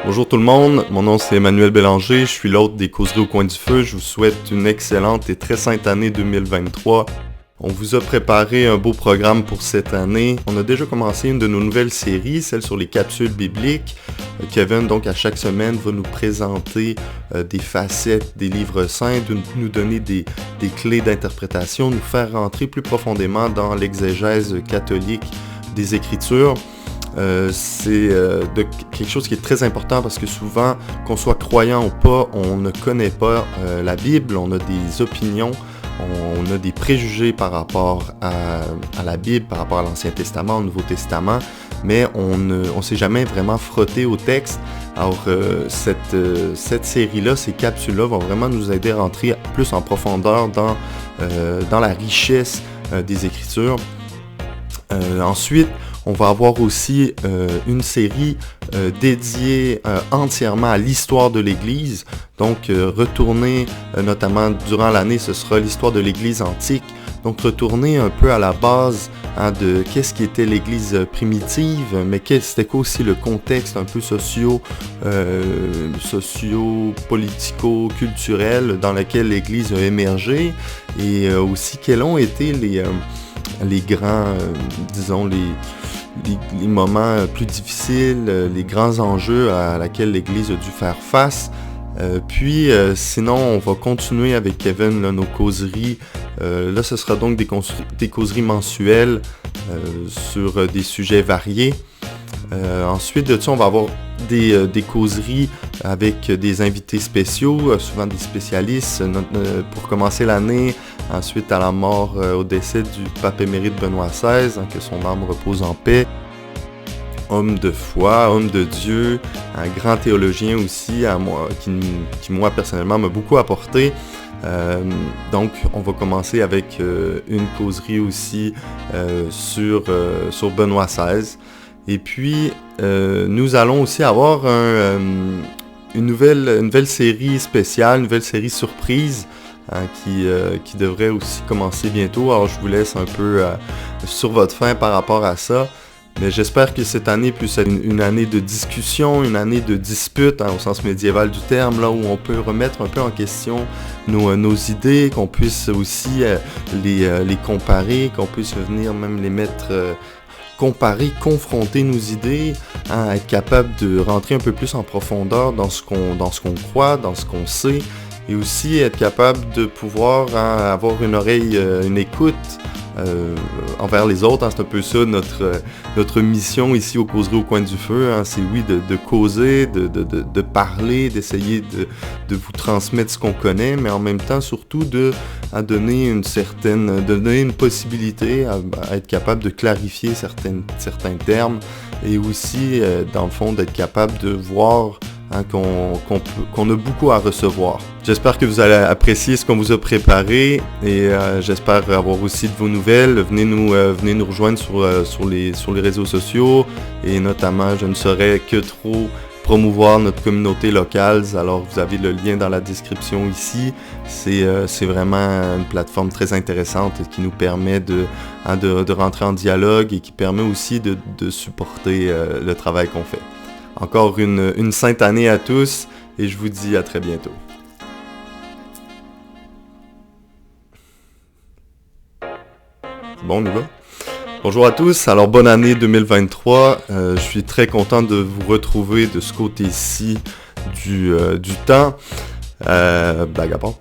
Bonjour tout le monde, mon nom c'est Emmanuel Bélanger, je suis l'hôte des Causeries au coin du feu. Je vous souhaite une excellente et très sainte année 2023. On vous a préparé un beau programme pour cette année. On a déjà commencé une de nos nouvelles séries, celle sur les capsules bibliques. Kevin, donc, à chaque semaine, va nous présenter des facettes des livres saints, nous donner des clés d'interprétation, nous faire rentrer plus profondément dans l'exégèse catholique des Écritures. C'est quelque chose qui est très important parce que souvent, qu'on soit croyant ou pas, on ne connaît pas la Bible, on a des opinions, on a des préjugés par rapport à la Bible, par rapport à l'Ancien Testament, au Nouveau Testament, mais on ne s'est jamais vraiment frotté au texte. Alors cette série-là, ces capsules-là vont vraiment nous aider à rentrer plus en profondeur dans la richesse des Écritures. Ensuite, on va avoir aussi une série dédiée entièrement à l'histoire de l'Église. Donc, retourner, notamment durant l'année, ce sera l'histoire de l'Église antique. Donc, retourner un peu à la base de qu'est-ce qui était l'Église primitive, mais c'était quoi aussi le contexte un peu socio-politico-culturel dans lequel l'Église a émergé, et aussi quels ont été les grands, disons, les moments plus difficiles, les grands enjeux à laquelle l'Église a dû faire face. Sinon, on va continuer avec Kevin nos causeries. Là, ce sera donc des causeries mensuelles sur des sujets variés. Ensuite de ça, on va avoir des causeries avec des invités spéciaux, souvent des spécialistes, pour commencer l'année. Ensuite, à la mort, au décès du pape émérite Benoît XVI, que son âme repose en paix. Homme de foi, homme de Dieu, un grand théologien aussi, qui moi personnellement m'a beaucoup apporté. Donc, on va commencer avec une causerie aussi sur Benoît XVI. Et puis, nous allons aussi avoir une nouvelle série spéciale, une nouvelle série surprise qui devrait aussi commencer bientôt. Alors, je vous laisse un peu sur votre faim par rapport à ça. Mais j'espère que cette année puisse être une année de discussion, une année de dispute, au sens médiéval du terme, là où on peut remettre un peu en question nos idées, qu'on puisse aussi les comparer, qu'on puisse venir même les mettre... comparer, confronter nos idées, être capable de rentrer un peu plus en profondeur dans ce qu'on croit, dans ce qu'on sait, et aussi être capable de pouvoir avoir une oreille, une écoute envers les autres. C'est un peu ça notre mission ici aux Causeries au coin du feu. C'est oui de causer, de parler, d'essayer de vous transmettre ce qu'on connaît, mais en même temps surtout de donner une possibilité à être capable de clarifier certains termes, et aussi dans le fond d'être capable de voir qu'on a beaucoup à recevoir. J'espère que vous allez apprécier ce qu'on vous a préparé, et j'espère avoir aussi de vos nouvelles. Venez nous rejoindre sur les réseaux sociaux, et notamment, je ne saurais que trop promouvoir notre communauté locale. Alors, vous avez le lien dans la description ici. C'est vraiment une plateforme très intéressante qui nous permet de rentrer en dialogue, et qui permet aussi de supporter le travail qu'on fait. Encore une sainte année à tous, et je vous dis à très bientôt. Bon, on y va. Bonjour à tous, alors bonne année 2023. Je suis très content de vous retrouver de ce côté-ci du temps. Blague à part.